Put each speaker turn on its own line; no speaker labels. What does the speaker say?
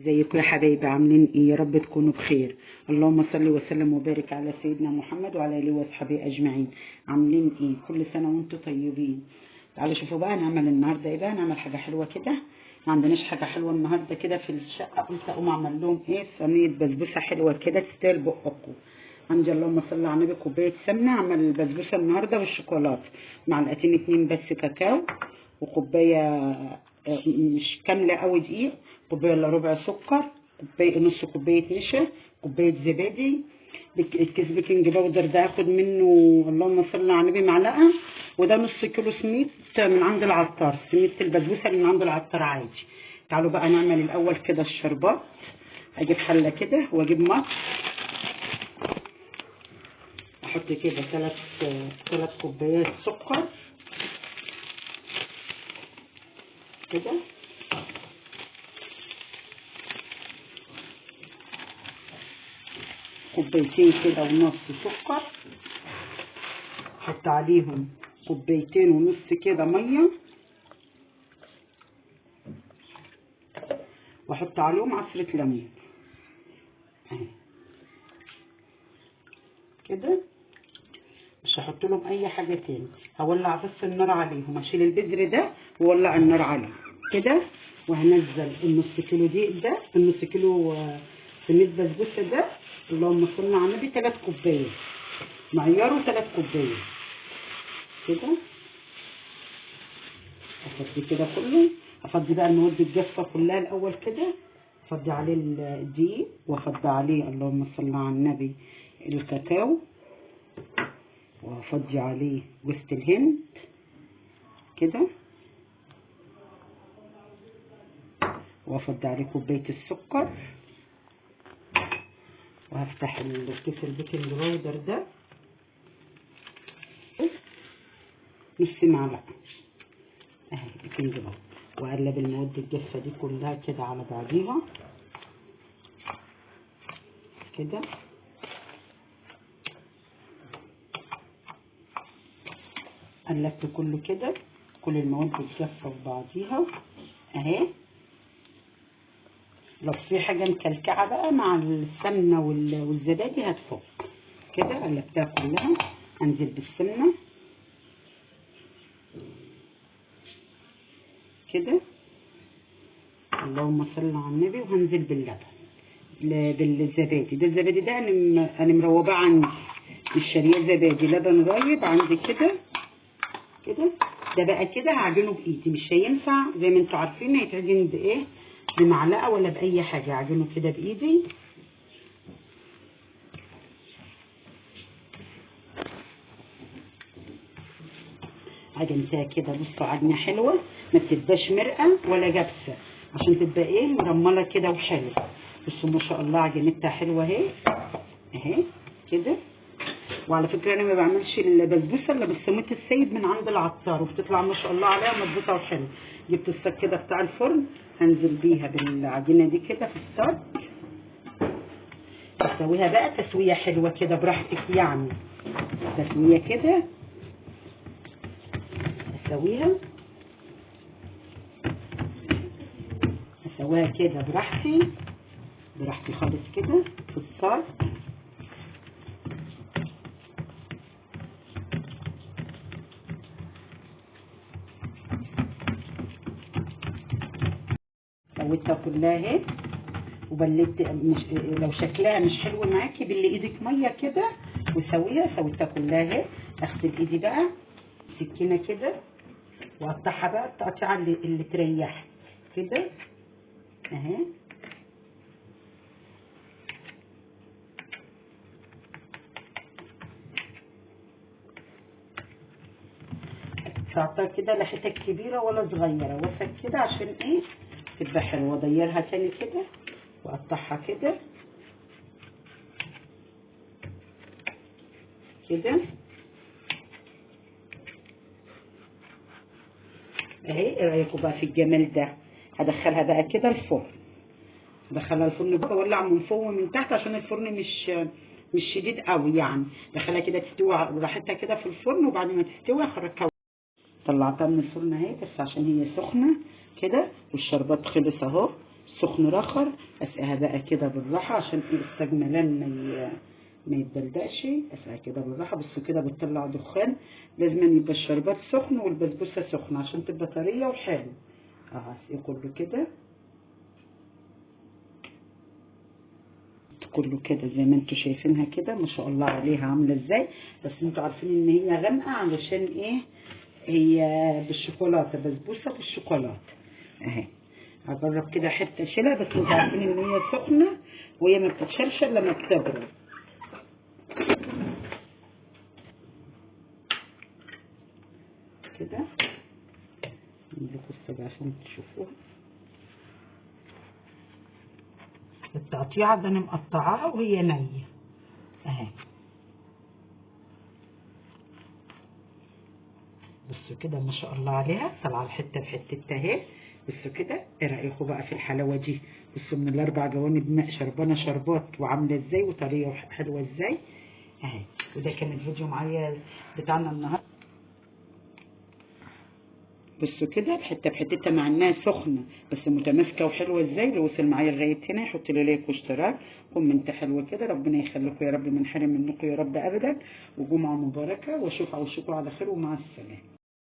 ازيكم يا حبايبي؟ عاملين ايه؟ يا رب تكونوا بخير. اللهم صل وسلم وبارك على سيدنا محمد وعلى اله واصحابه اجمعين. عاملين ايه؟ كل سنه وانتم طيبين. تعالوا شوفوا بقى هنعمل النهارده ايه. بقى هنعمل حاجه حلوه كده. ما عندناش حاجه حلوه النهارده كده في الشقه، قلت اقوم اعمل لهم ايه، صينيه بسبوسه حلوه كده تستاهل بقكم. عندي اللهم صل على النبي كوبايه سمنه. اعمل البسبوسه النهارده بالشوكولاته. معلقتين اتنين بس كاكاو، وكوبايه مش كامله قوي دقيق، كوبايه الا ربع سكر، كوبايه نص كوبايه نشا، كوبايه زبادي. الكيس بيكنج باودر ده هاخد منه اللهم صل على النبي معلقه. وده نص كيلو سميد من عند العطار، سميد البسبوسه اللي من عند العطار عادي. تعالوا بقى نعمل الاول كده الشربات. اجيب حله كده واجيب مص، احط كده ثلاث كوبايات سكر كده، كوبايتين كده ونص سكر، احط عليهم كوبايتين ونص كده ميه، واحط عليهم عصره ليمون اهي كده. مش هحط لهم اي حاجه تاني، هولع بس النار عليهم، اشيل البذر ده واولع النار عليه كده. وهنزل النص كيلو دقيق ده، النص كيلو سميد بسبوسه ده، اللهم صل على النبي، 3 كوبايات معياره، 3 كوبايات كده. افضي كده كله، افضي بقى المواد الجافه كلها الاول كده، افضي عليه الدقيق، وافضي عليه اللهم صل على النبي الكاكاو، وافضي عليه جوز الهند كده، وافضي عليه كوبايه السكر، وهفتح الكيس البيكنج باودر ده نص معلقه اهي بيكنج باودر، واقلب المواد الجافه دي كلها كده على بعضيها كده. قلبت كله كده، كل المواد الجافه في بعضيها اهي. لو في حاجه مكلكعه بقى مع السمنه والزبادي هتفك كده. قلبتها كلها، انزل بالسمنه كده، اللهم صل على النبي، وهنزل بالزبادي ده. الزبادي ده انا مروباه عندي، مش شاريه زبادي، لبن رايب عندي كده كده. ده بقى كده هعجنه بايدي، مش هينفع زي ما انتوا عارفين هيتعجن بايه، بمعلقه ولا باي حاجه. هعجنه كده بايدي عجنتها كده. بصوا عجنه حلوه، ما بتبقاش مرقه ولا جبسه، عشان تبقى ايه، مرمله كده وحلوه. بصوا ما شاء الله عجنتها حلوه اهي اهي كده. وعلى فكره انا ما بعملش البسبوسه الا بالسميط السيد من عند العطار، وبتطلع ما شاء الله عليها مظبوطه وحلوه. جبت الصاج كده بتاع الفرن، هنزل بيها بالعجينه دي كده في الصاج، اسويها بقى تسويه حلوه كده براحتك يعني. تسويه كده اسويها كده براحتي خالص كده في الصاج. سويتها كلها اهي، وبلدت. مش لو شكلها مش حلو معاكي باللي ايدك ميه كده وسويها. سويتها كلها اهي. اغسل ايدي بقى سكينه كده، واقطعها بقى التقطيعه اللي تريح كده اهي. قطعتها كده، لا حتت كبيره ولا صغيره، وسط كده عشان ايه تبقى حلوه. اديرها تاني كده واقطعها كده كده اهي. ايه رايكم بقى في الجمال ده؟ هدخلها بقى كده الفرن، ادخلها الفرن بقى، اولع من فوق ومن تحت عشان الفرن مش شديد قوي يعني. دخلها كده تستوي براحتها كده في الفرن، وبعد ما تستوي اخرجها. طلعتها من الفرن اهي، بس عشان هي سخنه كده، والشربات خلص اهو. سخن رخر. اسقيها بقى كده بالراحه عشان السجملان ما يتبلدقش. اسقيها كده بالراحه. بصوا كده بتطلع دخان. لازم يبقى الشربات سخن والبسبوسه سخنه عشان تبقى طريه وحلو. هسقيه كله كده كله كده زي ما انتوا شايفينها كده، ما شاء الله عليها عامله ازاي. بس انتوا عارفين ان هي غامقه علشان ايه؟ هي بالشوكولاته، بسبوسه بالشوكولاته اهي. هجرب كده حته اشيلها، بس انتوا عارفين ان هي سخنه وهي ما بتتشالش الا لما بتبرد كده. نملكوا السبع عشان تشوفوها. التقطيعه ده انا مقطعاها وهي نيه اهي. بصوا كده ما شاء الله عليها طالعه الحته بحته اهي. بصوا كده، ايه رايكم بقى في الحلاوه دي؟ بصوا من الاربع جوانب ماء شربانه شربات وعامله ازاي وطريه وحلوه ازاي اهي. وده كان الفيديو معايا بتاعنا النهارده. بصوا كده بحته بحتتها مع انها سخنه بس متماسكه وحلوه ازاي. اللي وصل معايا لغايه هنا يحط لي لايك واشتراك كومنت حلوه كده. ربنا يخليكم يا رب، ما نحرم منكم يا رب ابدا. وجمعه مباركه، واشوف وشكم على خير ومع السلامه.